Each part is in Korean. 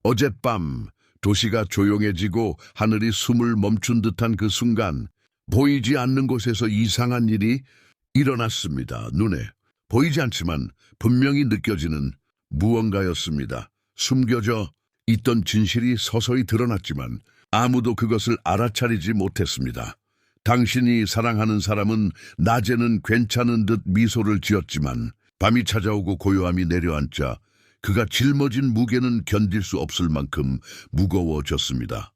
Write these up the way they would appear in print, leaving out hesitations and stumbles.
어젯밤 도시가 조용해지고 하늘이 숨을 멈춘 듯한 그 순간 보이지 않는 곳에서 이상한 일이 일어났습니다. 눈에 보이지 않지만 분명히 느껴지는 무언가였습니다. 숨겨져 있던 진실이 서서히 드러났지만 아무도 그것을 알아차리지 못했습니다. 당신이 사랑하는 사람은 낮에는 괜찮은 듯 미소를 지었지만 밤이 찾아오고 고요함이 내려앉자 그가 짊어진 무게는 견딜 수 없을 만큼 무거워졌습니다.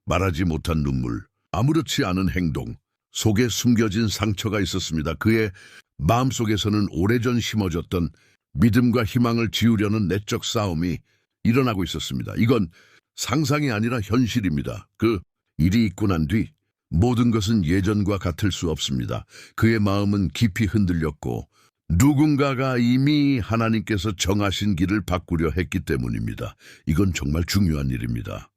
말하지 못한 눈물, 아무렇지 않은 행동, 속에 숨겨진 상처가 있었습니다. 그의 마음속에서는 오래전 심어졌던 믿음과 희망을 지우려는 내적 싸움이 일어나고 있었습니다. 이건 상상이 아니라 현실입니다. 그 일이 있고 난 뒤 모든 것은 예전과 같을 수 없습니다. 그의 마음은 깊이 흔들렸고 누군가가 이미 하나님께서 정하신 길을 바꾸려 했기 때문입니다. 이건 정말 중요한 일입니다.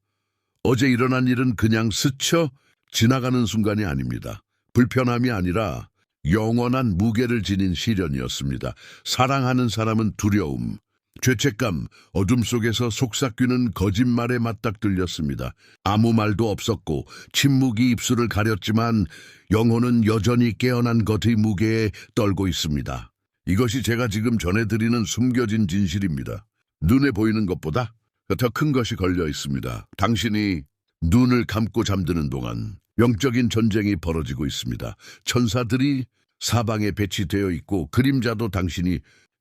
어제 일어난 일은 그냥 스쳐 지나가는 순간이 아닙니다. 불편함이 아니라 영원한 무게를 지닌 시련이었습니다. 사랑하는 사람은 두려움, 죄책감, 어둠 속에서 속삭이는 거짓말에 맞닥뜨렸습니다. 아무 말도 없었고 침묵이 입술을 가렸지만 영혼은 여전히 깨어난 것의 무게에 떨고 있습니다. 이것이 제가 지금 전해드리는 숨겨진 진실입니다. 눈에 보이는 것보다 더 큰 것이 걸려 있습니다. 당신이 눈을 감고 잠드는 동안 영적인 전쟁이 벌어지고 있습니다. 천사들이 사방에 배치되어 있고 그림자도 당신이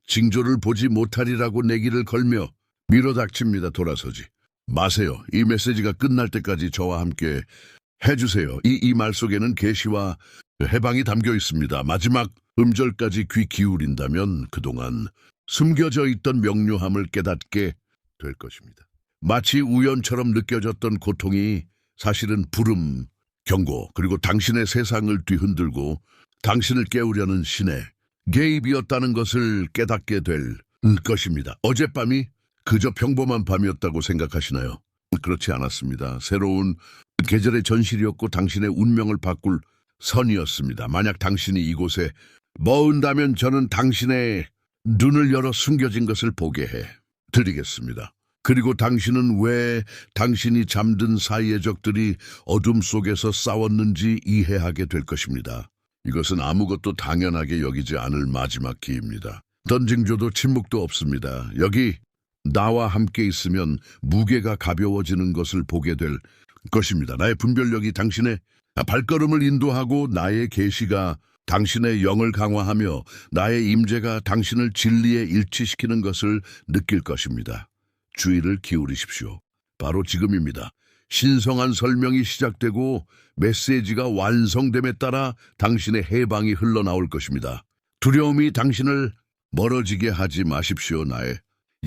징조를 보지 못하리라고 내기를 걸며 밀어닥칩니다. 돌아서지 마세요. 이 메시지가 끝날 때까지 저와 함께 해주세요. 이 말 속에는 계시와 해방이 담겨 있습니다. 마지막 음절까지 귀 기울인다면 그동안 숨겨져 있던 명료함을 깨닫게 될 것입니다. 마치 우연처럼 느껴졌던 고통이 사실은 부름, 경고, 그리고 당신의 세상을 뒤흔들고 당신을 깨우려는 신의 개입이었다는 것을 깨닫게 될 것입니다. 어젯밤이 그저 평범한 밤이었다고 생각하시나요? 그렇지 않았습니다. 새로운 계절의 전실이었고 당신의 운명을 바꿀 선이었습니다. 만약 당신이 이곳에 머문다면 저는 당신의 눈을 열어 숨겨진 것을 보게 해 드리겠습니다. 그리고 당신은 왜 당신이 잠든 사이의 적들이 어둠 속에서 싸웠는지 이해하게 될 것입니다. 이것은 아무것도 당연하게 여기지 않을 마지막 기회입니다. 던징조도 침묵도 없습니다. 여기 나와 함께 있으면 무게가 가벼워지는 것을 보게 될 것입니다. 나의 분별력이 당신의 발걸음을 인도하고 나의 계시가 당신의 영을 강화하며 나의 임재가 당신을 진리에 일치시키는 것을 느낄 것입니다. 주의를 기울이십시오. 바로 지금입니다. 신성한 설명이 시작되고 메시지가 완성됨에 따라 당신의 해방이 흘러나올 것입니다. 두려움이 당신을 멀어지게 하지 마십시오. 나의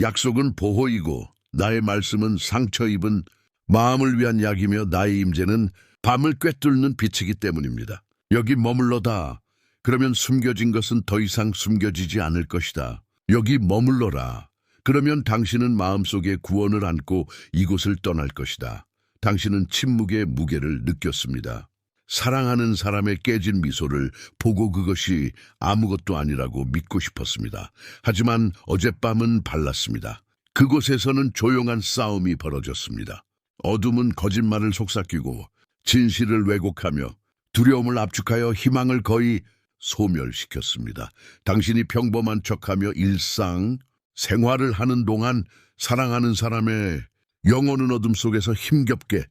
약속은 보호이고 나의 말씀은 상처 입은 마음을 위한 약이며 나의 임재는 밤을 꿰뚫는 빛이기 때문입니다. 여기 머물러다. 그러면 숨겨진 것은 더 이상 숨겨지지 않을 것이다. 여기 머물러라. 그러면 당신은 마음속에 구원을 안고 이곳을 떠날 것이다. 당신은 침묵의 무게를 느꼈습니다. 사랑하는 사람의 깨진 미소를 보고 그것이 아무것도 아니라고 믿고 싶었습니다. 하지만 어젯밤은 달랐습니다. 그곳에서는 조용한 싸움이 벌어졌습니다. 어둠은 거짓말을 속삭이고 진실을 왜곡하며 두려움을 압축하여 희망을 거의 소멸시켰습니다. 당신이 평범한 척하며 생활을 하는 동안 사랑하는 사람의 영혼은 어둠 속에서 힘겹게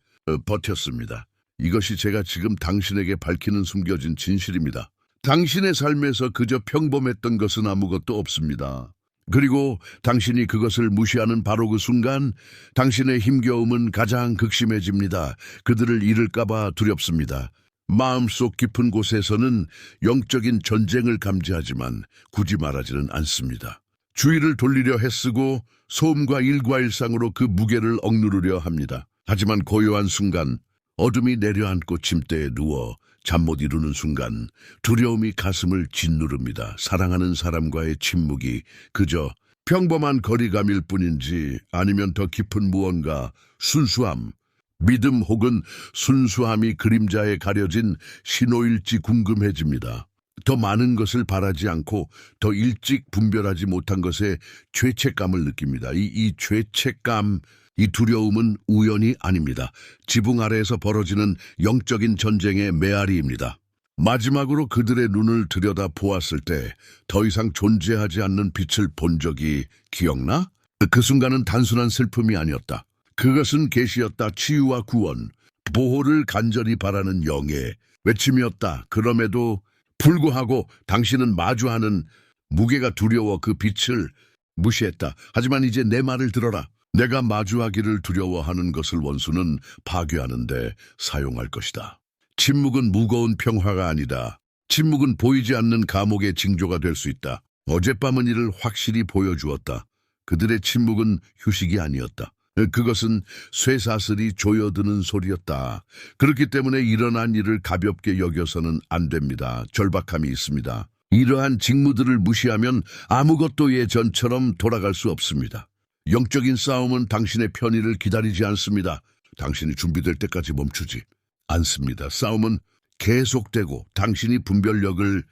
버텼습니다. 이것이 제가 지금 당신에게 밝히는 숨겨진 진실입니다. 당신의 삶에서 그저 평범했던 것은 아무것도 없습니다. 그리고 당신이 그것을 무시하는 바로 그 순간 당신의 힘겨움은 가장 극심해집니다. 그들을 잃을까봐 두렵습니다. 마음속 깊은 곳에서는 영적인 전쟁을 감지하지만 굳이 말하지는 않습니다. 주의를 돌리려 애쓰고 소음과 일과일상으로 그 무게를 억누르려 합니다. 하지만 고요한 순간 어둠이 내려앉고 침대에 누워 잠 못 이루는 순간 두려움이 가슴을 짓누릅니다. 사랑하는 사람과의 침묵이 그저 평범한 거리감일 뿐인지 아니면 더 깊은 무언가, 순수함, 믿음 혹은 순수함이 그림자에 가려진 신호일지 궁금해집니다. 더 많은 것을 바라지 않고 더 일찍 분별하지 못한 것에 죄책감을 느낍니다. 이 죄책감 이 두려움은 우연이 아닙니다. 지붕 아래에서 벌어지는 영적인 전쟁의 메아리입니다. 마지막으로 그들의 눈을 들여다 보았을 때 더 이상 존재하지 않는 빛을 본 적이 기억나? 그 순간은 단순한 슬픔이 아니었다. 그것은 계시였다. 치유와 구원, 보호를 간절히 바라는 영의 외침이었다. 그럼에도 불구하고 당신은 마주하는 무게가 두려워 그 빛을 무시했다. 하지만 이제 내 말을 들어라. 내가 마주하기를 두려워하는 것을 원수는 파괴하는데 사용할 것이다. 침묵은 무거운 평화가 아니다. 침묵은 보이지 않는 감옥의 징조가 될 수 있다. 어젯밤은 이를 확실히 보여주었다. 그들의 침묵은 휴식이 아니었다. 그것은 쇠사슬이 조여드는 소리였다. 그렇기 때문에 일어난 일을 가볍게 여겨서는 안 됩니다. 절박함이 있습니다. 이러한 직무들을 무시하면 아무것도 예전처럼 돌아갈 수 없습니다. 영적인 싸움은 당신의 편의를 기다리지 않습니다. 당신이 준비될 때까지 멈추지 않습니다. 싸움은 계속되고 당신이 분별력을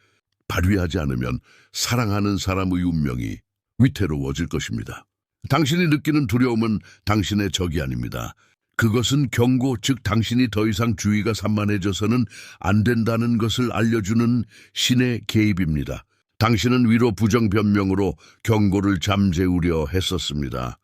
발휘하지 않으면 사랑하는 사람의 운명이 위태로워질 것입니다. 당신이 느끼는 두려움은 당신의 적이 아닙니다. 그것은 경고, 즉 당신이 더 이상 주의가 산만해져서는 안 된다는 것을 알려주는 신의 개입입니다. 당신은 위로 부정변명으로 경고를 잠재우려 했었습니다.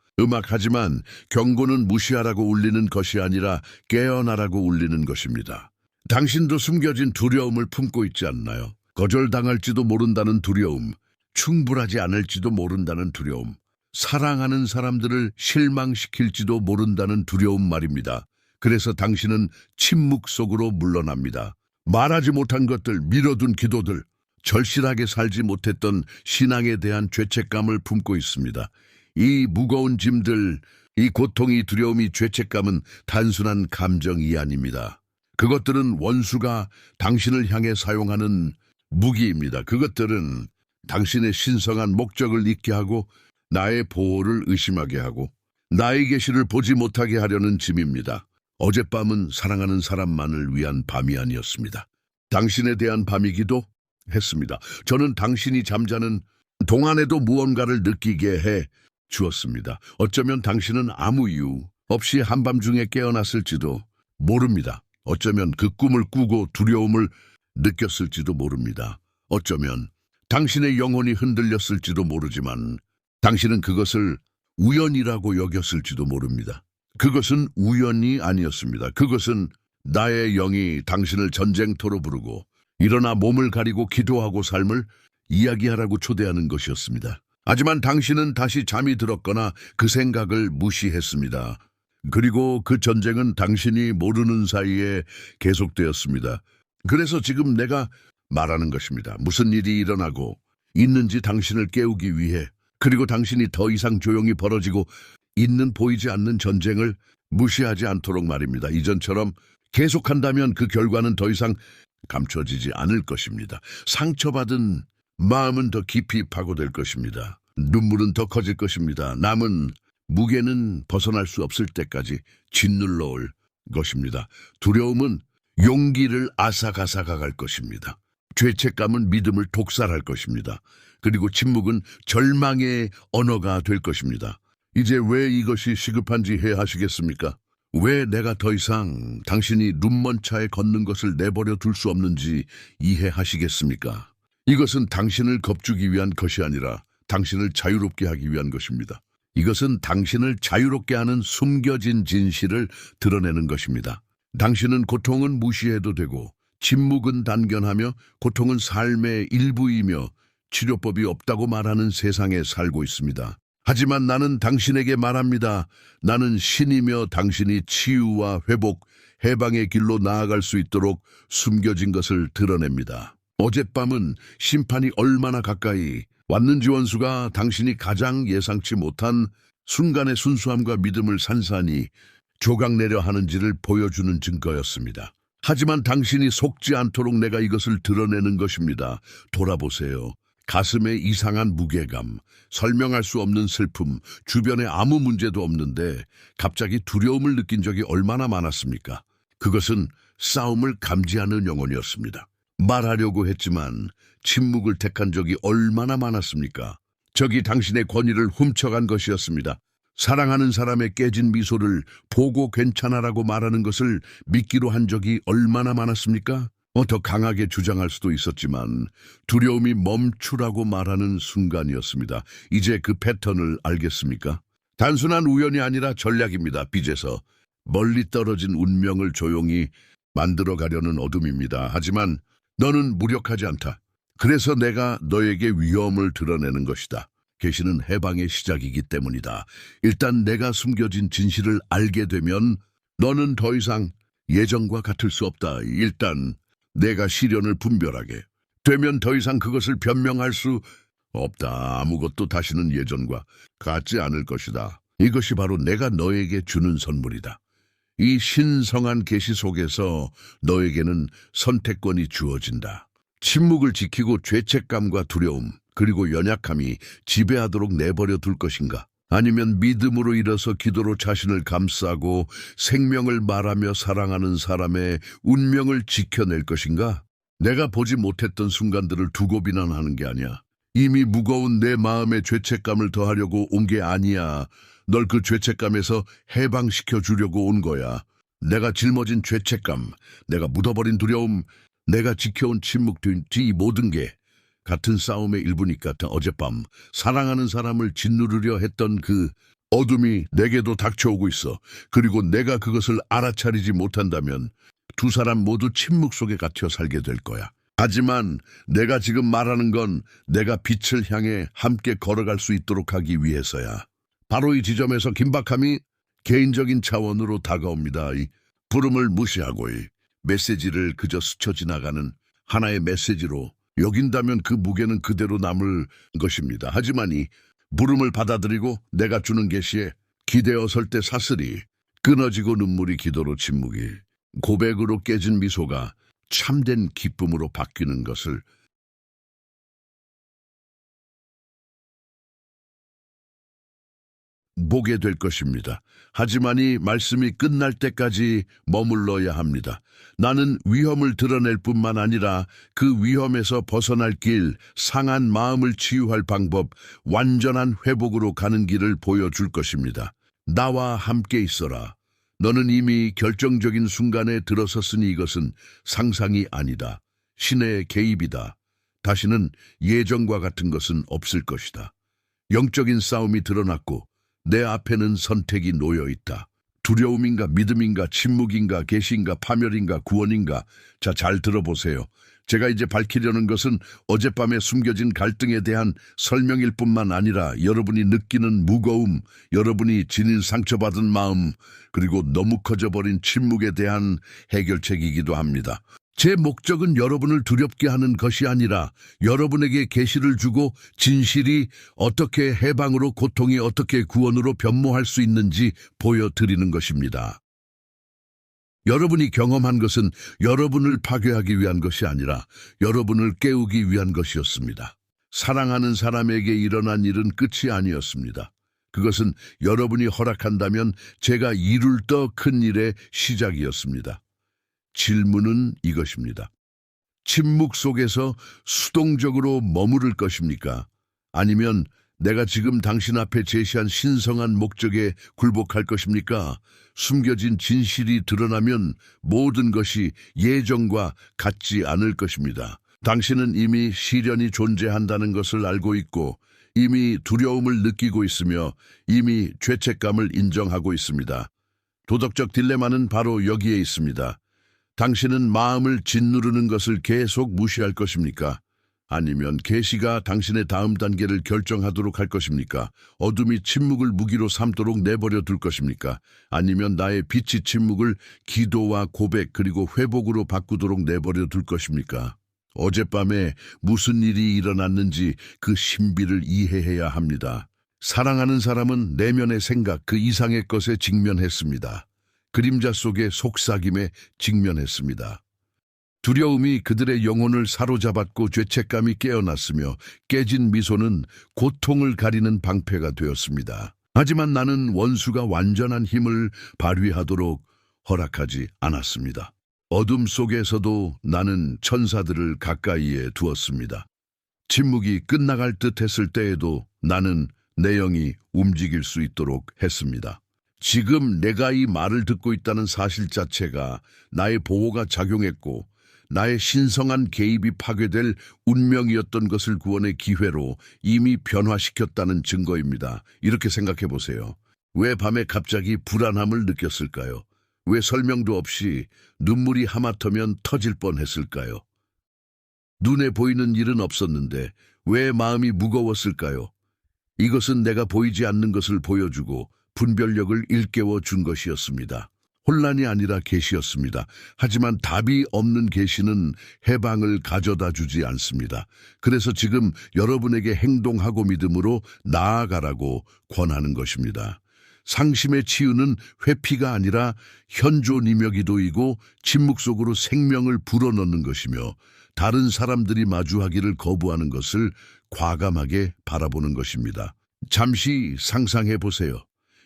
하지만 경고는 무시하라고 울리는 것이 아니라 깨어나라고 울리는 것입니다. 당신도 숨겨진 두려움을 품고 있지 않나요? 거절당할지도 모른다는 두려움, 충분하지 않을지도 모른다는 두려움, 사랑하는 사람들을 실망시킬지도 모른다는 두려움 말입니다. 그래서 당신은 침묵 속으로 물러납니다. 말하지 못한 것들, 미뤄둔 기도들, 절실하게 살지 못했던 신앙에 대한 죄책감을 품고 있습니다. 이 무거운 짐들, 이 고통이, 두려움이, 죄책감은 단순한 감정이 아닙니다. 그것들은 원수가 당신을 향해 사용하는 무기입니다. 그것들은 당신의 신성한 목적을 잊게 하고 나의 보호를 의심하게 하고 나의 계시를 보지 못하게 하려는 짐입니다. 어젯밤은 사랑하는 사람만을 위한 밤이 아니었습니다. 당신에 대한 밤이기도 했습니다. 저는 당신이 잠자는 동안에도 무언가를 느끼게 해 주었습니다. 어쩌면 당신은 아무 이유 없이 한밤중에 깨어났을지도 모릅니다. 어쩌면 그 꿈을 꾸고 두려움을 느꼈을지도 모릅니다. 어쩌면 당신의 영혼이 흔들렸을지도 모르지만 당신은 그것을 우연이라고 여겼을지도 모릅니다. 그것은 우연이 아니었습니다. 그것은 나의 영이 당신을 전쟁터로 부르고 일어나 몸을 가리고 기도하고 삶을 이야기하라고 초대하는 것이었습니다. 하지만 당신은 다시 잠이 들었거나 그 생각을 무시했습니다. 그리고 그 전쟁은 당신이 모르는 사이에 계속되었습니다. 그래서 지금 내가 말하는 것입니다. 무슨 일이 일어나고 있는지 당신을 깨우기 위해, 그리고 당신이 더 이상 조용히 벌어지고 있는 보이지 않는 전쟁을 무시하지 않도록 말입니다. 이전처럼 계속한다면 그 결과는 더 이상 감춰지지 않을 것입니다. 상처받은 마음은 더 깊이 파고들 것입니다. 눈물은 더 커질 것입니다. 남은 무게는 벗어날 수 없을 때까지 짓눌러 올 것입니다. 두려움은 용기를 앗아가사갈 것입니다. 죄책감은 믿음을 독살할 것입니다. 그리고 침묵은 절망의 언어가 될 것입니다. 이제 왜 이것이 시급한지 이해하시겠습니까? 왜 내가 더 이상 당신이 눈먼 차에 걷는 것을 내버려 둘 수 없는지 이해하시겠습니까? 이것은 당신을 겁주기 위한 것이 아니라 당신을 자유롭게 하기 위한 것입니다. 이것은 당신을 자유롭게 하는 숨겨진 진실을 드러내는 것입니다. 당신은 고통은 무시해도 되고 침묵은 단견하며 고통은 삶의 일부이며 치료법이 없다고 말하는 세상에 살고 있습니다. 하지만 나는 당신에게 말합니다. 나는 신이며 당신이 치유와 회복, 해방의 길로 나아갈 수 있도록 숨겨진 것을 드러냅니다. 어젯밤은 심판이 얼마나 가까이 왔는지 원수가 당신이 가장 예상치 못한 순간의 순수함과 믿음을 산산이 조각내려 하는지를 보여주는 증거였습니다. 하지만 당신이 속지 않도록 내가 이것을 드러내는 것입니다. 돌아보세요. 가슴에 이상한 무게감, 설명할 수 없는 슬픔, 주변에 아무 문제도 없는데 갑자기 두려움을 느낀 적이 얼마나 많았습니까? 그것은 싸움을 감지하는 영혼이었습니다. 말하려고 했지만 침묵을 택한 적이 얼마나 많았습니까? 적이 당신의 권위를 훔쳐간 것이었습니다. 사랑하는 사람의 깨진 미소를 보고 괜찮아라고 말하는 것을 믿기로 한 적이 얼마나 많았습니까? 더 강하게 주장할 수도 있었지만 두려움이 멈추라고 말하는 순간이었습니다. 이제 그 패턴을 알겠습니까? 단순한 우연이 아니라 전략입니다. 빚에서 멀리 떨어진 운명을 조용히 만들어 가려는 어둠입니다. 하지만 너는 무력하지 않다. 그래서 내가 너에게 위험을 드러내는 것이다. 계시는 해방의 시작이기 때문이다. 일단 내가 숨겨진 진실을 알게 되면 너는 더 이상 예전과 같을 수 없다. 일단 내가 시련을 분별하게 되면 더 이상 그것을 변명할 수 없다. 아무것도 다시는 예전과 같지 않을 것이다. 이것이 바로 내가 너에게 주는 선물이다. 이 신성한 계시 속에서 너에게는 선택권이 주어진다. 침묵을 지키고 죄책감과 두려움 그리고 연약함이 지배하도록 내버려 둘 것인가? 아니면 믿음으로 일어서 기도로 자신을 감싸고 생명을 말하며 사랑하는 사람의 운명을 지켜낼 것인가? 내가 보지 못했던 순간들을 두고 비난하는 게 아니야. 이미 무거운 내 마음의 죄책감을 더하려고 온 게 아니야. 널 그 죄책감에서 해방시켜 주려고 온 거야. 내가 짊어진 죄책감, 내가 묻어버린 두려움, 내가 지켜온 침묵 뒤 모든 게 같은 싸움의 일부니까. 어젯밤 사랑하는 사람을 짓누르려 했던 그 어둠이 내게도 닥쳐오고 있어. 그리고 내가 그것을 알아차리지 못한다면 두 사람 모두 침묵 속에 갇혀 살게 될 거야. 하지만 내가 지금 말하는 건 내가 빛을 향해 함께 걸어갈 수 있도록 하기 위해서야. 바로 이 지점에서 긴박함이 개인적인 차원으로 다가옵니다. 이 부름을 무시하고 이 메시지를 그저 스쳐 지나가는 하나의 메시지로 여긴다면 그 무게는 그대로 남을 것입니다. 하지만 이 부름을 받아들이고 내가 주는 계시에 기대어 설 때 사슬이 끊어지고 눈물이 기도로 침묵이 고백으로 깨진 미소가 참된 기쁨으로 바뀌는 것을 보게 될 것입니다. 하지만 이 말씀이 끝날 때까지 머물러야 합니다. 나는 위험을 드러낼 뿐만 아니라 그 위험에서 벗어날 길, 상한 마음을 치유할 방법, 완전한 회복으로 가는 길을 보여줄 것입니다. 나와 함께 있어라. 너는 이미 결정적인 순간에 들어섰으니 이것은 상상이 아니다. 신의 개입이다. 다시는 예전과 같은 것은 없을 것이다. 영적인 싸움이 드러났고 내 앞에는 선택이 놓여 있다. 두려움인가 믿음인가 침묵인가 계시인가 파멸인가 구원인가. 자, 잘 들어보세요. 제가 이제 밝히려는 것은 어젯밤에 숨겨진 갈등에 대한 설명일 뿐만 아니라 여러분이 느끼는 무거움, 여러분이 지닌 상처받은 마음, 그리고 너무 커져버린 침묵에 대한 해결책이기도 합니다. 제 목적은 여러분을 두렵게 하는 것이 아니라 여러분에게 계시를 주고 진실이 어떻게 해방으로 고통이 어떻게 구원으로 변모할 수 있는지 보여드리는 것입니다. 여러분이 경험한 것은 여러분을 파괴하기 위한 것이 아니라 여러분을 깨우기 위한 것이었습니다. 사랑하는 사람에게 일어난 일은 끝이 아니었습니다. 그것은 여러분이 허락한다면 제가 이룰 더 큰 일의 시작이었습니다. 질문은 이것입니다. 침묵 속에서 수동적으로 머무를 것입니까? 아니면 내가 지금 당신 앞에 제시한 신성한 목적에 굴복할 것입니까? 숨겨진 진실이 드러나면 모든 것이 예전과 같지 않을 것입니다. 당신은 이미 시련이 존재한다는 것을 알고 있고 이미 두려움을 느끼고 있으며 이미 죄책감을 인정하고 있습니다. 도덕적 딜레마는 바로 여기에 있습니다. 당신은 마음을 짓누르는 것을 계속 무시할 것입니까? 아니면 계시가 당신의 다음 단계를 결정하도록 할 것입니까? 어둠이 침묵을 무기로 삼도록 내버려 둘 것입니까? 아니면 나의 빛이 침묵을 기도와 고백 그리고 회복으로 바꾸도록 내버려 둘 것입니까? 어젯밤에 무슨 일이 일어났는지 그 신비를 이해해야 합니다. 사랑하는 사람은 내면의 생각 그 이상의 것에 직면했습니다. 그림자 속의 속삭임에 직면했습니다. 두려움이 그들의 영혼을 사로잡았고 죄책감이 깨어났으며 깨진 미소는 고통을 가리는 방패가 되었습니다. 하지만 나는 원수가 완전한 힘을 발휘하도록 허락하지 않았습니다. 어둠 속에서도 나는 천사들을 가까이에 두었습니다. 침묵이 끝나갈 듯 했을 때에도 나는 내 영이 움직일 수 있도록 했습니다. 지금 내가 이 말을 듣고 있다는 사실 자체가 나의 보호가 작용했고 나의 신성한 개입이 파괴될 운명이었던 것을 구원의 기회로 이미 변화시켰다는 증거입니다. 이렇게 생각해 보세요. 왜 밤에 갑자기 불안함을 느꼈을까요? 왜 설명도 없이 눈물이 하마터면 터질 뻔했을까요? 눈에 보이는 일은 없었는데 왜 마음이 무거웠을까요? 이것은 내가 보이지 않는 것을 보여주고 분별력을 일깨워 준 것이었습니다. 혼란이 아니라 계시였습니다. 하지만 답이 없는 계시는 해방을 가져다 주지 않습니다. 그래서 지금 여러분에게 행동하고 믿음으로 나아가라고 권하는 것입니다. 상심의 치유는 회피가 아니라 현존이며 기도이고 침묵 속으로 생명을 불어넣는 것이며 다른 사람들이 마주하기를 거부하는 것을 과감하게 바라보는 것입니다. 잠시 상상해 보세요.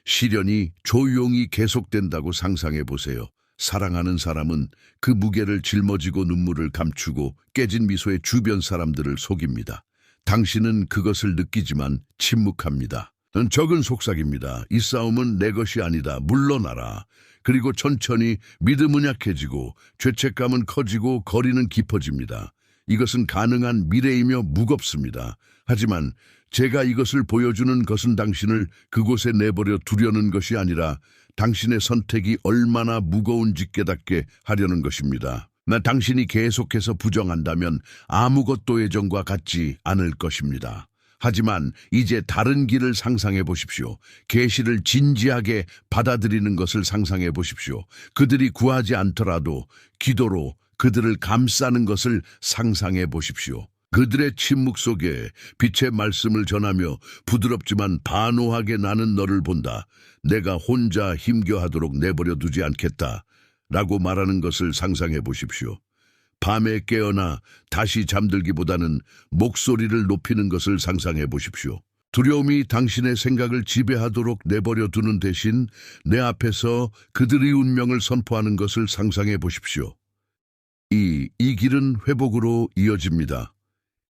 시련이 조용히 계속된다고 상상해 보세요. 사랑하는 사람은 그 무게를 짊어지고 눈물을 감추고 깨진 미소에 주변 사람들을 속입니다. 당신은 그것을 느끼지만 침묵합니다. 적은 속삭입니다. 이 싸움은 내 것이 아니다. 물러나라. 그리고 천천히 믿음은 약해지고 죄책감은 커지고 거리는 깊어집니다. 이것은 가능한 미래이며 무겁습니다. 하지만 제가 이것을 보여주는 것은 당신을 그곳에 내버려 두려는 것이 아니라 당신의 선택이 얼마나 무거운지 깨닫게 하려는 것입니다. 당신이 계속해서 부정한다면 아무것도 예전과 같지 않을 것입니다. 하지만 이제 다른 길을 상상해 보십시오. 계시를 진지하게 받아들이는 것을 상상해 보십시오. 그들이 구하지 않더라도 기도로 그들을 감싸는 것을 상상해 보십시오. 그들의 침묵 속에 빛의 말씀을 전하며 부드럽지만 반오하게 나는 너를 본다. 내가 혼자 힘겨하도록 내버려 두지 않겠다. 라고 말하는 것을 상상해 보십시오. 밤에 깨어나 다시 잠들기보다는 목소리를 높이는 것을 상상해 보십시오. 두려움이 당신의 생각을 지배하도록 내버려 두는 대신 내 앞에서 그들의 운명을 선포하는 것을 상상해 보십시오. 이 길은 회복으로 이어집니다.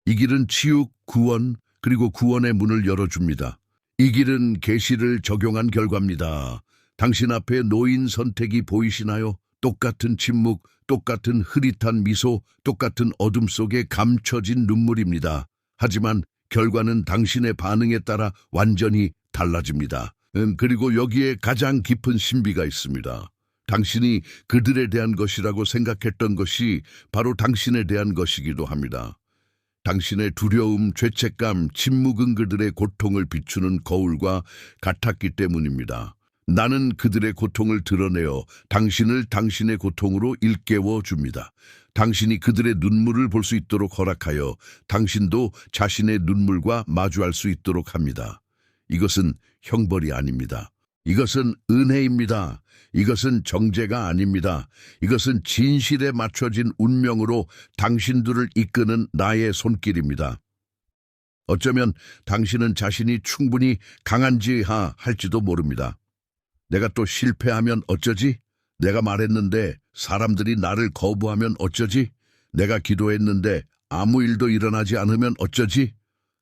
이 길은 치유, 구원, 그리고 구원의 문을 열어줍니다. 이 길은 계시를 적용한 결과입니다. 당신 앞에 놓인 선택이 보이시나요? 똑같은 침묵, 똑같은 흐릿한 미소, 똑같은 어둠 속에 감춰진 눈물입니다. 하지만 결과는 당신의 반응에 따라 완전히 달라집니다. 그리고 여기에 가장 깊은 신비가 있습니다. 당신이 그들에 대한 것이라고 생각했던 것이 바로 당신에 대한 것이기도 합니다. 당신의 두려움, 죄책감, 침묵은 그들의 고통을 비추는 거울과 같았기 때문입니다. 나는 그들의 고통을 드러내어 당신을 당신의 고통으로 일깨워 줍니다. 당신이 그들의 눈물을 볼 수 있도록 허락하여 당신도 자신의 눈물과 마주할 수 있도록 합니다. 이것은 형벌이 아닙니다. 이것은 은혜입니다. 이것은 정죄가 아닙니다. 이것은 진실에 맞춰진 운명으로 당신들을 이끄는 나의 손길입니다. 어쩌면 당신은 자신이 충분히 강한지 할지도 모릅니다. 내가 또 실패하면 어쩌지? 내가 말했는데 사람들이 나를 거부하면 어쩌지? 내가 기도했는데 아무 일도 일어나지 않으면 어쩌지?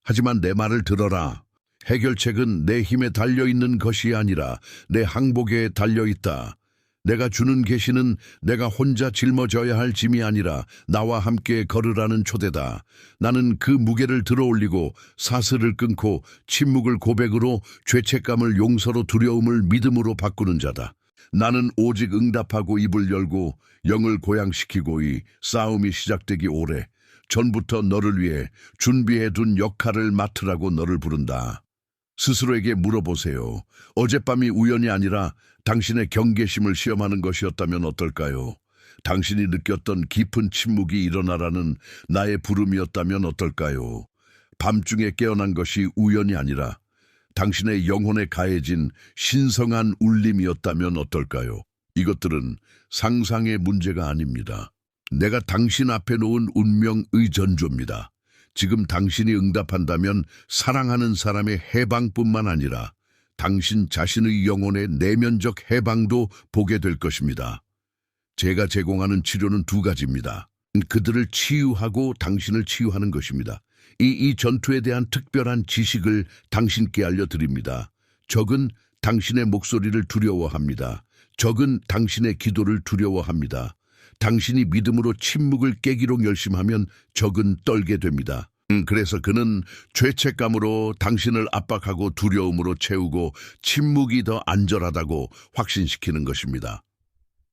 하지만 내 말을 들어라. 해결책은 내 힘에 달려있는 것이 아니라 내 항복에 달려있다. 내가 주는 계시는 내가 혼자 짊어져야 할 짐이 아니라 나와 함께 걸으라는 초대다. 나는 그 무게를 들어올리고 사슬을 끊고 침묵을 고백으로 죄책감을 용서로 두려움을 믿음으로 바꾸는 자다. 나는 오직 응답하고 입을 열고 영을 고양시키고 이 싸움이 시작되기 오래 전부터 너를 위해 준비해둔 역할을 맡으라고 너를 부른다. 스스로에게 물어보세요. 어젯밤이 우연이 아니라 당신의 경계심을 시험하는 것이었다면 어떨까요? 당신이 느꼈던 깊은 침묵이 일어나라는 나의 부름이었다면 어떨까요? 밤중에 깨어난 것이 우연이 아니라 당신의 영혼에 가해진 신성한 울림이었다면 어떨까요? 이것들은 상상의 문제가 아닙니다. 내가 당신 앞에 놓은 운명의 전조입니다. 지금 당신이 응답한다면 사랑하는 사람의 해방뿐만 아니라 당신 자신의 영혼의 내면적 해방도 보게 될 것입니다. 제가 제공하는 치료는 두 가지입니다. 그들을 치유하고 당신을 치유하는 것입니다. 이 전투에 대한 특별한 지식을 당신께 알려드립니다. 적은 당신의 목소리를 두려워합니다. 적은 당신의 기도를 두려워합니다. 당신이 믿음으로 침묵을 깨기로 결심하면 적은 떨게 됩니다. 그래서 그는 죄책감으로 당신을 압박하고 두려움으로 채우고 침묵이 더 안전하다고 확신시키는 것입니다.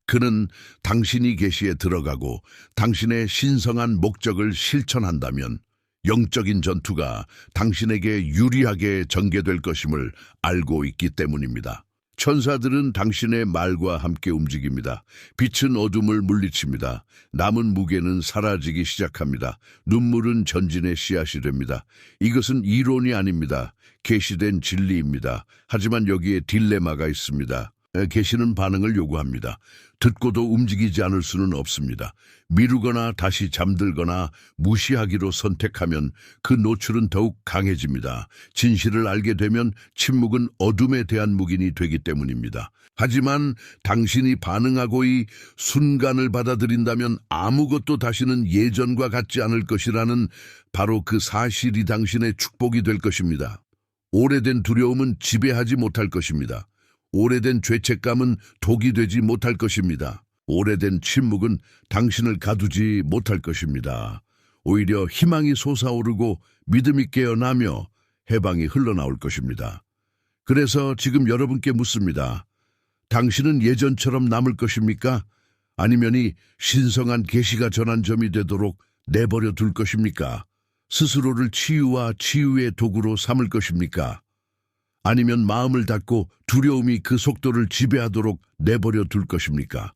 그는 당신이 계시에 들어가고 당신의 신성한 목적을 실천한다면 영적인 전투가 당신에게 유리하게 전개될 것임을 알고 있기 때문입니다. 천사들은 당신의 말과 함께 움직입니다. 빛은 어둠을 물리칩니다. 남은 무게는 사라지기 시작합니다. 눈물은 전진의 씨앗이 됩니다. 이것은 이론이 아닙니다. 계시된 진리입니다. 하지만 여기에 딜레마가 있습니다. 계시는 반응을 요구합니다. 듣고도 움직이지 않을 수는 없습니다. 미루거나 다시 잠들거나 무시하기로 선택하면 그 노출은 더욱 강해집니다. 진실을 알게 되면 침묵은 어둠에 대한 묵인이 되기 때문입니다. 하지만 당신이 반응하고 이 순간을 받아들인다면 아무것도 다시는 예전과 같지 않을 것이라는 바로 그 사실이 당신의 축복이 될 것입니다. 오래된 두려움은 지배하지 못할 것입니다. 오래된 죄책감은 독이 되지 못할 것입니다. 오래된 침묵은 당신을 가두지 못할 것입니다. 오히려 희망이 솟아오르고 믿음이 깨어나며 해방이 흘러나올 것입니다. 그래서 지금 여러분께 묻습니다. 당신은 예전처럼 남을 것입니까? 아니면 이 신성한 계시가 전한 점이 되도록 내버려 둘 것입니까? 스스로를 치유와 치유의 도구로 삼을 것입니까? 아니면 마음을 닫고 두려움이 그 속도를 지배하도록 내버려 둘 것입니까?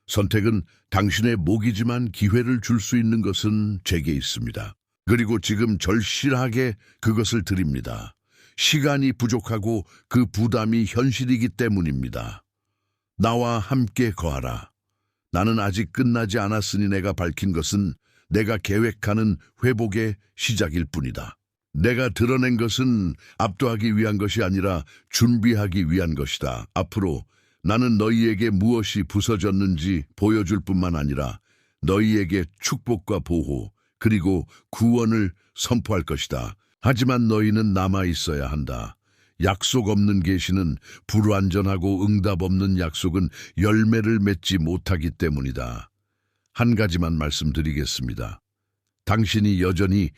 선택은 당신의 몫이지만 기회를 줄 수 있는 것은 제게 있습니다. 그리고 지금 절실하게 그것을 드립니다. 시간이 부족하고 그 부담이 현실이기 때문입니다. 나와 함께 거하라. 나는 아직 끝나지 않았으니 내가 밝힌 것은 내가 계획하는 회복의 시작일 뿐이다. 내가 드러낸 것은 압도하기 위한 것이 아니라 준비하기 위한 것이다. 앞으로 나는 너희에게 무엇이 부서졌는지 보여줄 뿐만 아니라 너희에게 축복과 보호 그리고 구원을 선포할 것이다. 하지만 너희는 남아 있어야 한다. 약속 없는 계시는 불완전하고 응답 없는 약속은 열매를 맺지 못하기 때문이다. 한 가지만 말씀드리겠습니다. 당신이 여전히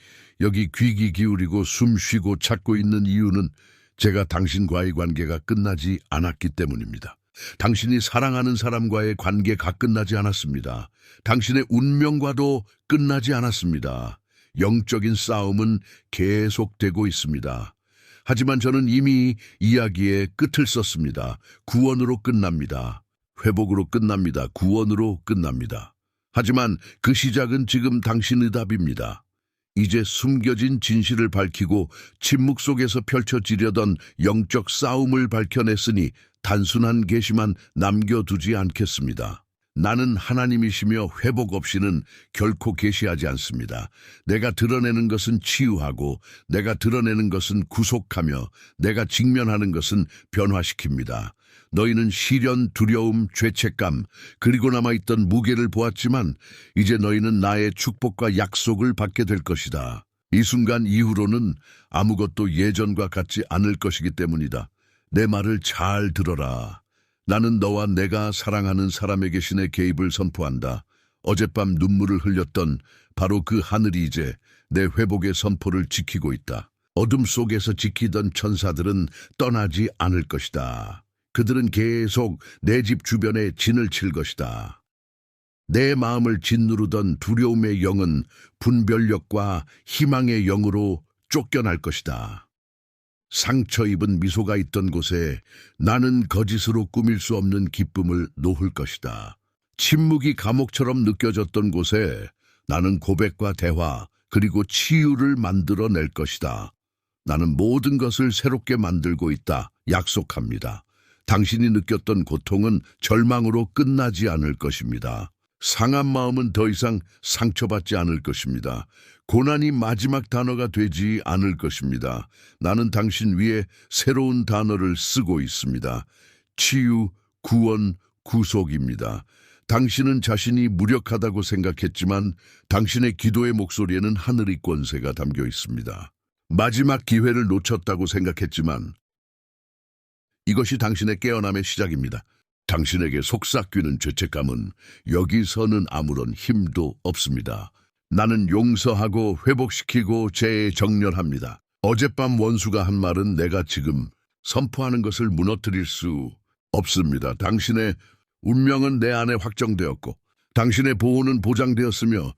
여기 귀 기울이고 숨 쉬고 찾고 있는 이유는 제가 당신과의 관계가 끝나지 않았기 때문입니다. 당신이 사랑하는 사람과의 관계가 끝나지 않았습니다. 당신의 운명과도 끝나지 않았습니다. 영적인 싸움은 계속되고 있습니다. 하지만 저는 이미 이야기의 끝을 썼습니다. 구원으로 끝납니다. 회복으로 끝납니다. 구원으로 끝납니다. 하지만 그 시작은 지금 당신의 답입니다. 이제 숨겨진 진실을 밝히고 침묵 속에서 펼쳐지려던 영적 싸움을 밝혀냈으니 단순한 계시만 남겨두지 않겠습니다. 나는 하나님이시며 회복 없이는 결코 계시하지 않습니다. 내가 드러내는 것은 치유하고 내가 드러내는 것은 구속하며 내가 직면하는 것은 변화시킵니다. 너희는 시련, 두려움, 죄책감, 그리고 남아있던 무게를 보았지만 이제 너희는 나의 축복과 약속을 받게 될 것이다. 이 순간 이후로는 아무것도 예전과 같지 않을 것이기 때문이다. 내 말을 잘 들어라. 나는 너와 내가 사랑하는 사람에게 신의 개입을 선포한다. 어젯밤 눈물을 흘렸던 바로 그 하늘이 이제 내 회복의 선포를 지키고 있다. 어둠 속에서 지키던 천사들은 떠나지 않을 것이다. 그들은 계속 내 집 주변에 진을 칠 것이다. 내 마음을 짓누르던 두려움의 영은 분별력과 희망의 영으로 쫓겨날 것이다. 상처 입은 미소가 있던 곳에 나는 거짓으로 꾸밀 수 없는 기쁨을 놓을 것이다. 침묵이 감옥처럼 느껴졌던 곳에 나는 고백과 대화 그리고 치유를 만들어낼 것이다. 나는 모든 것을 새롭게 만들고 있다. 약속합니다. 당신이 느꼈던 고통은 절망으로 끝나지 않을 것입니다. 상한 마음은 더 이상 상처받지 않을 것입니다. 고난이 마지막 단어가 되지 않을 것입니다. 나는 당신 위에 새로운 단어를 쓰고 있습니다. 치유, 구원, 구속입니다. 당신은 자신이 무력하다고 생각했지만 당신의 기도의 목소리에는 하늘의 권세가 담겨 있습니다. 마지막 기회를 놓쳤다고 생각했지만 이것이 당신의 깨어남의 시작입니다. 당신에게 속삭이는 죄책감은 여기서는 아무런 힘도 없습니다. 나는 용서하고 회복시키고 재정렬합니다. 어젯밤 원수가 한 말은 내가 지금 선포하는 것을 무너뜨릴 수 없습니다. 당신의 운명은 내 안에 확정되었고 당신의 보호는 보장되었으며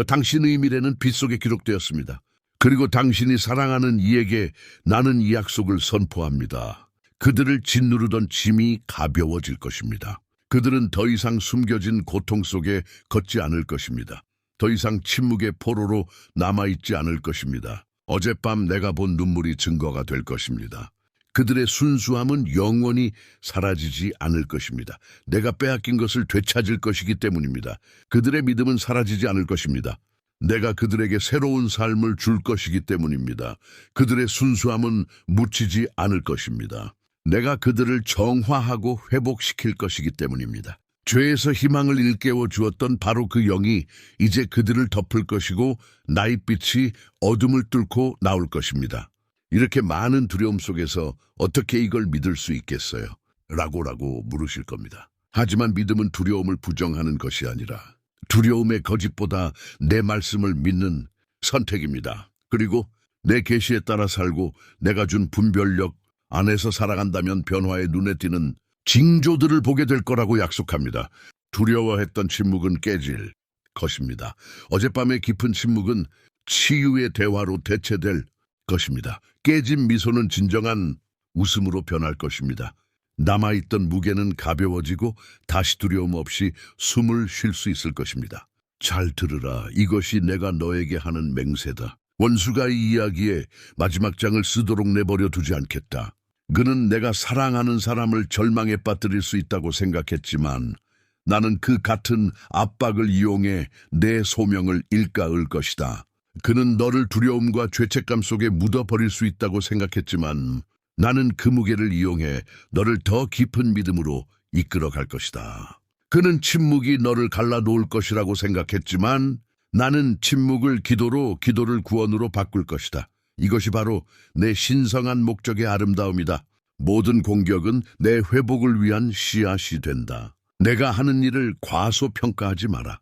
당신의 미래는 빛 속에 기록되었습니다. 그리고 당신이 사랑하는 이에게 나는 이 약속을 선포합니다. 그들을 짓누르던 짐이 가벼워질 것입니다. 그들은 더 이상 숨겨진 고통 속에 걷지 않을 것입니다. 더 이상 침묵의 포로로 남아있지 않을 것입니다. 어젯밤 내가 본 눈물이 증거가 될 것입니다. 그들의 순수함은 영원히 사라지지 않을 것입니다. 내가 빼앗긴 것을 되찾을 것이기 때문입니다. 그들의 믿음은 사라지지 않을 것입니다. 내가 그들에게 새로운 삶을 줄 것이기 때문입니다. 그들의 순수함은 묻히지 않을 것입니다. 내가 그들을 정화하고 회복시킬 것이기 때문입니다. 죄에서 희망을 일깨워 주었던 바로 그 영이 이제 그들을 덮을 것이고 나의 빛이 어둠을 뚫고 나올 것입니다. 이렇게 많은 두려움 속에서 어떻게 이걸 믿을 수 있겠어요? 라고 물으실 겁니다. 하지만 믿음은 두려움을 부정하는 것이 아니라 두려움의 거짓보다 내 말씀을 믿는 선택입니다. 그리고 내 계시에 따라 살고 내가 준 분별력 안에서 살아간다면 변화의 눈에 띄는 징조들을 보게 될 거라고 약속합니다. 두려워했던 침묵은 깨질 것입니다. 어젯밤의 깊은 침묵은 치유의 대화로 대체될 것입니다. 깨진 미소는 진정한 웃음으로 변할 것입니다. 남아있던 무게는 가벼워지고 다시 두려움 없이 숨을 쉴 수 있을 것입니다. 잘 들으라. 이것이 내가 너에게 하는 맹세다. 원수가 이 이야기에 마지막 장을 쓰도록 내버려 두지 않겠다. 그는 내가 사랑하는 사람을 절망에 빠뜨릴 수 있다고 생각했지만 나는 그 같은 압박을 이용해 내 소명을 일가을 것이다. 그는 너를 두려움과 죄책감 속에 묻어버릴 수 있다고 생각했지만 나는 그 무게를 이용해 너를 더 깊은 믿음으로 이끌어 갈 것이다. 그는 침묵이 너를 갈라놓을 것이라고 생각했지만 나는 침묵을 기도로, 기도를 구원으로 바꿀 것이다. 이것이 바로 내 신성한 목적의 아름다움이다. 모든 공격은 내 회복을 위한 씨앗이 된다. 내가 하는 일을 과소평가하지 마라.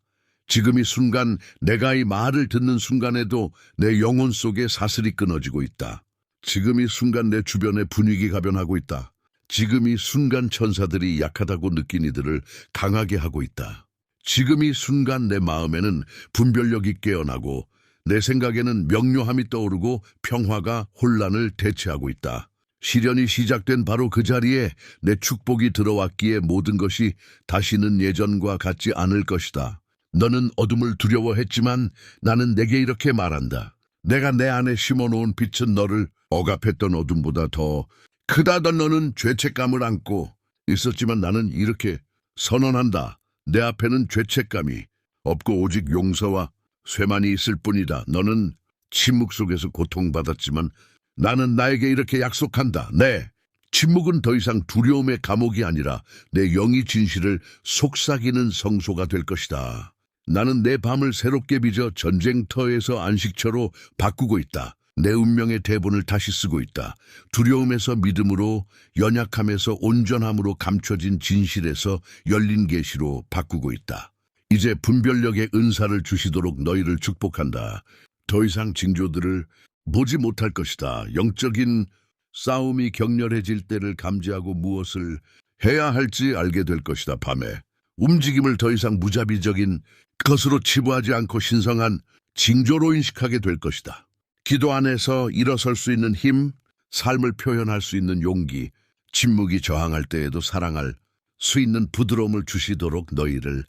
지금 이 순간 내가 이 말을 듣는 순간에도 내 영혼 속에 사슬이 끊어지고 있다. 지금 이 순간 내 주변의 분위기가 변하고 있다. 지금 이 순간 천사들이 약하다고 느낀 이들을 강하게 하고 있다. 지금 이 순간 내 마음에는 분별력이 깨어나고 내 생각에는 명료함이 떠오르고 평화가 혼란을 대체하고 있다. 시련이 시작된 바로 그 자리에 내 축복이 들어왔기에 모든 것이 다시는 예전과 같지 않을 것이다. 너는 어둠을 두려워했지만 나는 내게 이렇게 말한다. 내가 내 안에 심어놓은 빛은 너를 억압했던 어둠보다 더 크다던 너는 죄책감을 안고 있었지만 나는 이렇게 선언한다. 내 앞에는 죄책감이 없고 오직 용서와 쇠만이 있을 뿐이다. 너는 침묵 속에서 고통받았지만 나는 나에게 이렇게 약속한다. 네, 침묵은 더 이상 두려움의 감옥이 아니라 내 영의 진실을 속삭이는 성소가 될 것이다. 나는 내 밤을 새롭게 빚어 전쟁터에서 안식처로 바꾸고 있다. 내 운명의 대본을 다시 쓰고 있다. 두려움에서 믿음으로, 연약함에서 온전함으로 감춰진 진실에서 열린 계시로 바꾸고 있다. 이제 분별력의 은사를 주시도록 너희를 축복한다. 더 이상 징조들을 보지 못할 것이다. 영적인 싸움이 격렬해질 때를 감지하고 무엇을 해야 할지 알게 될 것이다. 밤에 움직임을 더 이상 무자비적인 것으로 치부하지 않고 신성한 징조로 인식하게 될 것이다. 기도 안에서 일어설 수 있는 힘, 삶을 표현할 수 있는 용기, 침묵이 저항할 때에도 사랑할 수 있는 부드러움을 주시도록 너희를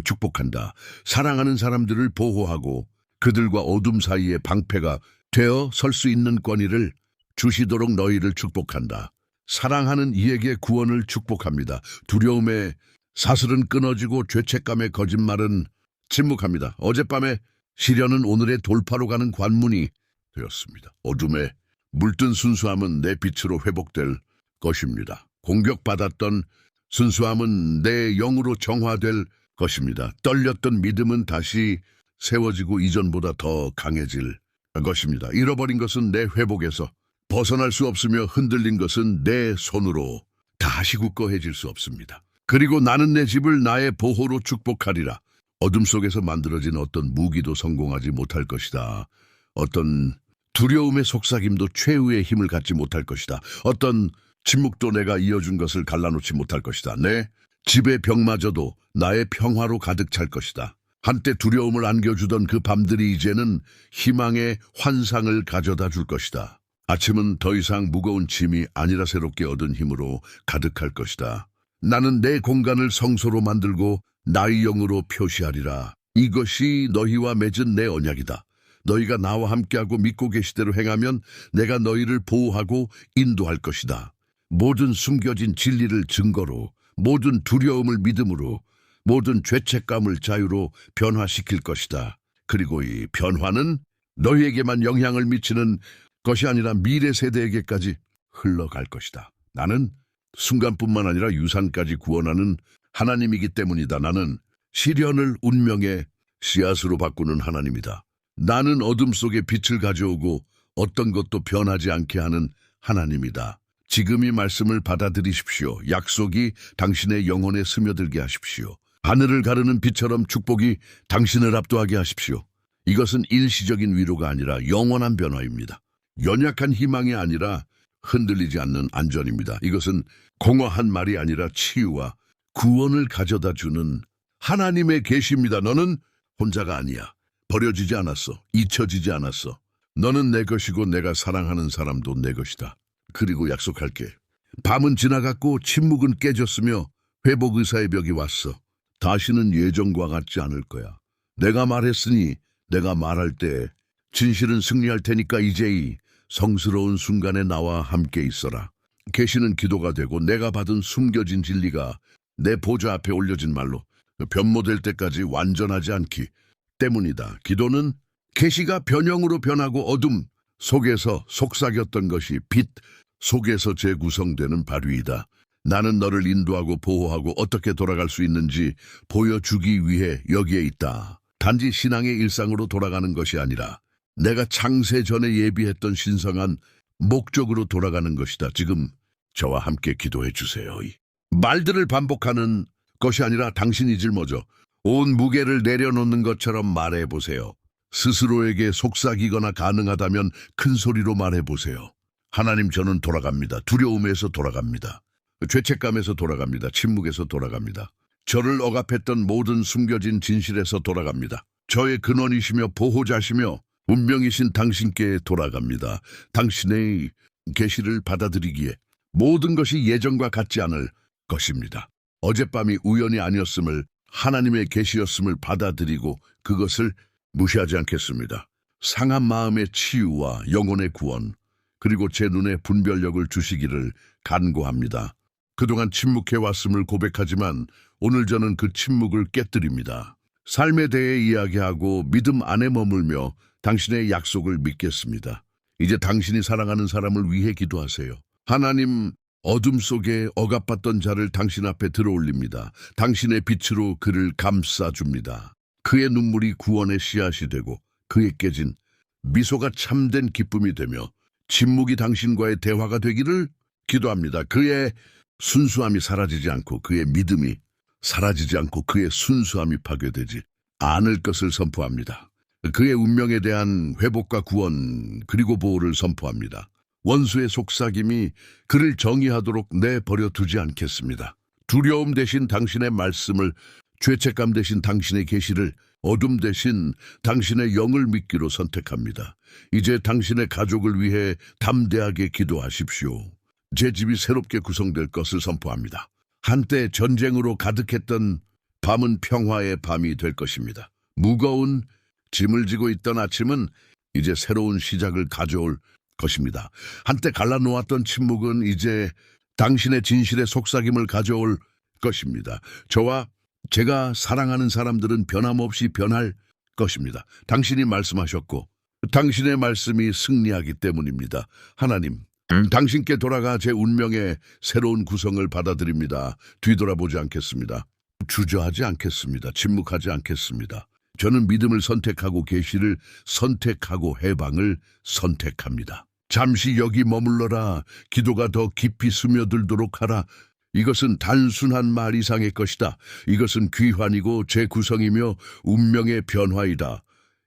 축복한다. 사랑하는 사람들을 보호하고 그들과 어둠 사이에 방패가 되어 설 수 있는 권위를 주시도록 너희를 축복한다. 사랑하는 이에게 구원을 축복합니다. 두려움의 사슬은 끊어지고 죄책감의 거짓말은 침묵합니다. 어젯밤의 시련은 오늘의 돌파로 가는 관문이 되었습니다. 어둠에 물든 순수함은 내 빛으로 회복될 것입니다. 공격받았던 순수함은 내 영으로 정화될 것입니다. 떨렸던 믿음은 다시 세워지고 이전보다 더 강해질 것입니다. 잃어버린 것은 내 회복에서 벗어날 수 없으며 흔들린 것은 내 손으로 다시 굳건해질 수 없습니다. 그리고 나는 내 집을 나의 보호로 축복하리라. 어둠 속에서 만들어진 어떤 무기도 성공하지 못할 것이다. 어떤 두려움의 속삭임도 최후의 힘을 갖지 못할 것이다. 어떤 침묵도 내가 이어준 것을 갈라놓지 못할 것이다. 내 집의 벽마저도 나의 평화로 가득 찰 것이다. 한때 두려움을 안겨주던 그 밤들이 이제는 희망의 환상을 가져다 줄 것이다. 아침은 더 이상 무거운 짐이 아니라 새롭게 얻은 힘으로 가득할 것이다. 나는 내 공간을 성소로 만들고 나의 영으로 표시하리라. 이것이 너희와 맺은 내 언약이다. 너희가 나와 함께하고 믿고 계시대로 행하면 내가 너희를 보호하고 인도할 것이다. 모든 숨겨진 진리를 증거로, 모든 두려움을 믿음으로, 모든 죄책감을 자유로 변화시킬 것이다. 그리고 이 변화는 너희에게만 영향을 미치는 것이 아니라 미래 세대에게까지 흘러갈 것이다. 나는 순간뿐만 아니라 유산까지 구원하는 하나님이기 때문이다. 나는 시련을 운명의 씨앗으로 바꾸는 하나님이다. 나는 어둠 속에 빛을 가져오고 어떤 것도 변하지 않게 하는 하나님이다. 지금 이 말씀을 받아들이십시오. 약속이 당신의 영혼에 스며들게 하십시오. 하늘을 가르는 빛처럼 축복이 당신을 압도하게 하십시오. 이것은 일시적인 위로가 아니라 영원한 변화입니다. 연약한 희망이 아니라 흔들리지 않는 안전입니다. 이것은 공허한 말이 아니라 치유와 구원을 가져다 주는 하나님의 계시입니다. 너는 혼자가 아니야. 버려지지 않았어. 잊혀지지 않았어. 너는 내 것이고 내가 사랑하는 사람도 내 것이다. 그리고 약속할게. 밤은 지나갔고 침묵은 깨졌으며 회복 의사의 벽이 왔어. 다시는 예전과 같지 않을 거야. 내가 말했으니 내가 말할 때 진실은 승리할 테니까 이제 이 성스러운 순간에 나와 함께 있어라. 계시는 기도가 되고 내가 받은 숨겨진 진리가 내 보좌 앞에 올려진 말로 변모될 때까지 완전하지 않기 때문이다. 기도는 계시가 변형으로 변하고 어둠 속에서 속삭였던 것이 빛 속에서 재구성되는 발휘이다. 나는 너를 인도하고 보호하고 어떻게 돌아갈 수 있는지 보여주기 위해 여기에 있다. 단지 신앙의 일상으로 돌아가는 것이 아니라 내가 창세 전에 예비했던 신성한 목적으로 돌아가는 것이다. 지금 저와 함께 기도해 주세요. 이 말들을 반복하는 것이 아니라 당신이 짊어져 온 무게를 내려놓는 것처럼 말해보세요. 스스로에게 속삭이거나 가능하다면 큰 소리로 말해보세요. 하나님, 저는 돌아갑니다. 두려움에서 돌아갑니다. 죄책감에서 돌아갑니다. 침묵에서 돌아갑니다. 저를 억압했던 모든 숨겨진 진실에서 돌아갑니다. 저의 근원이시며 보호자시며 운명이신 당신께 돌아갑니다. 당신의 계시를 받아들이기에 모든 것이 예전과 같지 않을 것입니다. 어젯밤이 우연이 아니었음을, 하나님의 계시였음을 받아들이고 그것을 무시하지 않겠습니다. 상한 마음의 치유와 영혼의 구원, 그리고 제 눈에 분별력을 주시기를 간구합니다. 그동안 침묵해왔음을 고백하지만 오늘 저는 그 침묵을 깨뜨립니다. 삶에 대해 이야기하고 믿음 안에 머물며 당신의 약속을 믿겠습니다. 이제 당신이 사랑하는 사람을 위해 기도하세요. 하나님, 어둠 속에 억압받던 자를 당신 앞에 들어올립니다. 당신의 빛으로 그를 감싸줍니다. 그의 눈물이 구원의 씨앗이 되고 그의 깨진 미소가 참된 기쁨이 되며 침묵이 당신과의 대화가 되기를 기도합니다. 그의 순수함이 사라지지 않고 그의 믿음이 사라지지 않고 그의 순수함이 파괴되지 않을 것을 선포합니다. 그의 운명에 대한 회복과 구원 그리고 보호를 선포합니다. 원수의 속삭임이 그를 정의하도록 내버려 두지 않겠습니다. 두려움 대신 당신의 말씀을, 죄책감 대신 당신의 계시를, 어둠 대신 당신의 영을 믿기로 선택합니다. 이제 당신의 가족을 위해 담대하게 기도하십시오. 제 집이 새롭게 구성될 것을 선포합니다. 한때 전쟁으로 가득했던 밤은 평화의 밤이 될 것입니다. 무거운 짐을 지고 있던 아침은 이제 새로운 시작을 가져올 것입니다. 한때 갈라놓았던 침묵은 이제 당신의 진실의 속삭임을 가져올 것입니다. 저와 제가 사랑하는 사람들은 변함없이 변할 것입니다. 당신이 말씀하셨고 당신의 말씀이 승리하기 때문입니다. 하나님, 당신께 돌아가 제 운명의 새로운 구성을 받아들입니다. 뒤돌아보지 않겠습니다. 주저하지 않겠습니다. 침묵하지 않겠습니다. 저는 믿음을 선택하고 계시를 선택하고 해방을 선택합니다. 잠시 여기 머물러라. 기도가 더 깊이 스며들도록 하라. 이것은 단순한 말 이상의 것이다. 이것은 귀환이고 재구성이며 운명의 변화이다.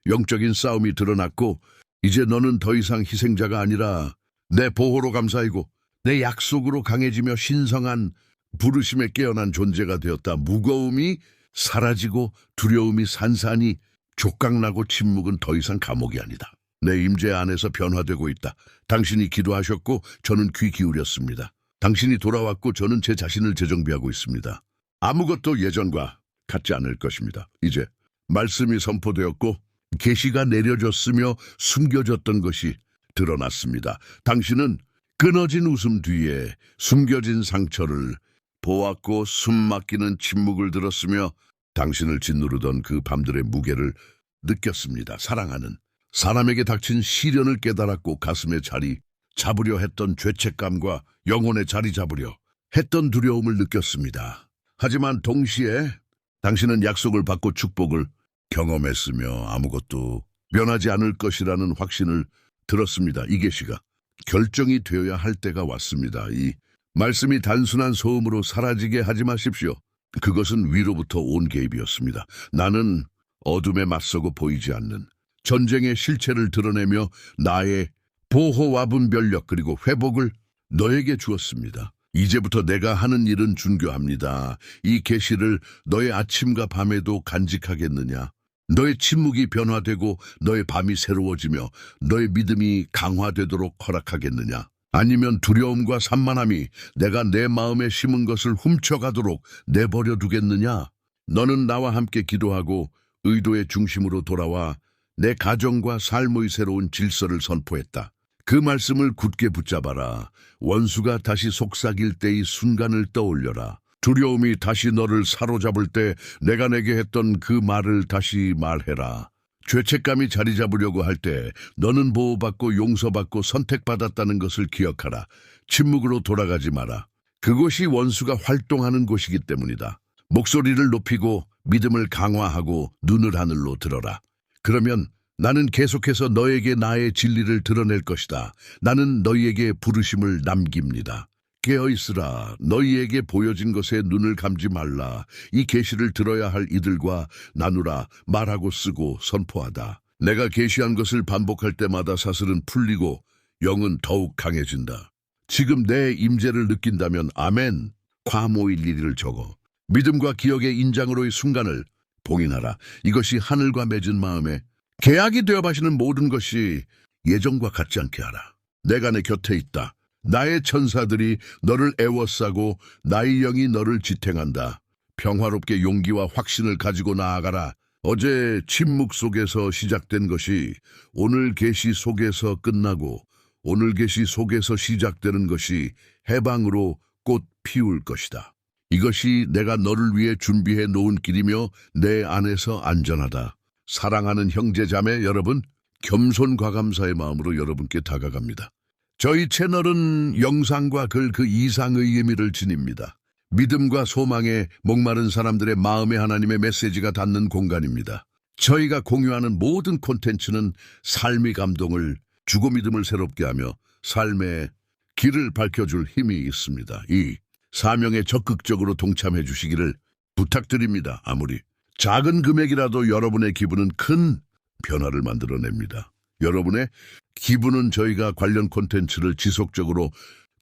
영적인 싸움이 드러났고 이제 너는 더 이상 희생자가 아니라 내 보호로 감사이고 내 약속으로 강해지며 신성한 부르심에 깨어난 존재가 되었다. 무거움이 사라지고 두려움이 산산이 족강나고 침묵은 더 이상 감옥이 아니다. 내 임재 안에서 변화되고 있다. 당신이 기도하셨고 저는 귀 기울였습니다. 당신이 돌아왔고 저는 제 자신을 재정비하고 있습니다. 아무것도 예전과 같지 않을 것입니다. 이제 말씀이 선포되었고 계시가 내려졌으며 숨겨졌던 것이 드러났습니다. 당신은 끊어진 웃음 뒤에 숨겨진 상처를 보았고 숨막히는 침묵을 들었으며 당신을 짓누르던 그 밤들의 무게를 느꼈습니다. 사랑하는 사람에게 닥친 시련을 깨달았고 가슴에 자리 잡으려 했던 죄책감과 영혼에 자리 잡으려 했던 두려움을 느꼈습니다. 하지만 동시에 당신은 약속을 받고 축복을 경험했으며 아무것도 변하지 않을 것이라는 확신을 들었습니다. 이 계시가 결정이 되어야 할 때가 왔습니다. 이 말씀이 단순한 소음으로 사라지게 하지 마십시오. 그것은 위로부터 온 개입이었습니다. 나는 어둠에 맞서고 보이지 않는 전쟁의 실체를 드러내며 나의 보호와 분별력 그리고 회복을 너에게 주었습니다. 이제부터 내가 하는 일은 준교합니다. 이 계시를 너의 아침과 밤에도 간직하겠느냐? 너의 침묵이 변화되고 너의 밤이 새로워지며 너의 믿음이 강화되도록 허락하겠느냐? 아니면 두려움과 산만함이 내가 내 마음에 심은 것을 훔쳐가도록 내버려 두겠느냐? 너는 나와 함께 기도하고 의도의 중심으로 돌아와 내 가정과 삶의 새로운 질서를 선포했다. 그 말씀을 굳게 붙잡아라. 원수가 다시 속삭일 때의 순간을 떠올려라. 두려움이 다시 너를 사로잡을 때 내가 내게 했던 그 말을 다시 말해라. 죄책감이 자리 잡으려고 할 때 너는 보호받고 용서받고 선택받았다는 것을 기억하라. 침묵으로 돌아가지 마라. 그곳이 원수가 활동하는 곳이기 때문이다. 목소리를 높이고 믿음을 강화하고 눈을 하늘로 들어라. 그러면 나는 계속해서 너에게 나의 진리를 드러낼 것이다. 나는 너희에게 부르심을 남깁니다. 깨어있으라. 너희에게 보여진 것에 눈을 감지 말라. 이 계시를 들어야 할 이들과 나누라. 말하고 쓰고 선포하다. 내가 계시한 것을 반복할 때마다 사슬은 풀리고 영은 더욱 강해진다. 지금 내 임재를 느낀다면 아멘. 과모일 일을 적어. 믿음과 기억의 인장으로의 순간을 봉인하라. 이것이 하늘과 맺은 마음에 계약이 되어 가시는 모든 것이 예전과 같지 않게 하라. 내가 내 곁에 있다. 나의 천사들이 너를 애워싸고 나의 영이 너를 지탱한다. 평화롭게 용기와 확신을 가지고 나아가라. 어제 침묵 속에서 시작된 것이 오늘 계시 속에서 끝나고 오늘 계시 속에서 시작되는 것이 해방으로 꽃 피울 것이다. 이것이 내가 너를 위해 준비해 놓은 길이며 내 안에서 안전하다. 사랑하는 형제자매 여러분, 겸손과감사의 마음으로 여러분께 다가갑니다. 저희 채널은 영상과 글 그 이상의 의미를 지닙니다. 믿음과 소망에 목마른 사람들의 마음에 하나님의 메시지가 닿는 공간입니다. 저희가 공유하는 모든 콘텐츠는 삶의 감동을 주고 믿음을 새롭게 하며 삶의 길을 밝혀줄 힘이 있습니다. 이 사명에 적극적으로 동참해 주시기를 부탁드립니다. 아무리 작은 금액이라도 여러분의 기부는 큰 변화를 만들어냅니다. 여러분의 기부는 저희가 관련 콘텐츠를 지속적으로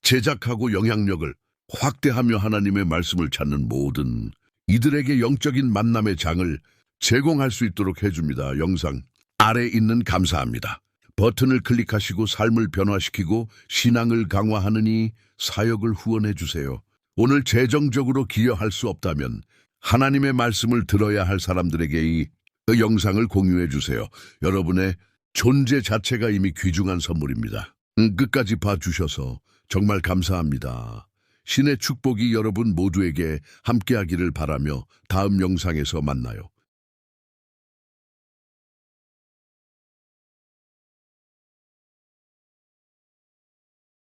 제작하고 영향력을 확대하며 하나님의 말씀을 찾는 모든 이들에게 영적인 만남의 장을 제공할 수 있도록 해줍니다. 영상 아래 있는 감사합니다. 버튼을 클릭하시고 삶을 변화시키고 신앙을 강화하느니 사역을 후원해 주세요. 오늘 재정적으로 기여할 수 없다면 하나님의 말씀을 들어야 할 사람들에게 이 영상을 공유해 주세요. 여러분의 존재 자체가 이미 귀중한 선물입니다. 끝까지 봐주셔서 정말 감사합니다. 신의 축복이 여러분 모두에게 함께하기를 바라며 다음 영상에서 만나요.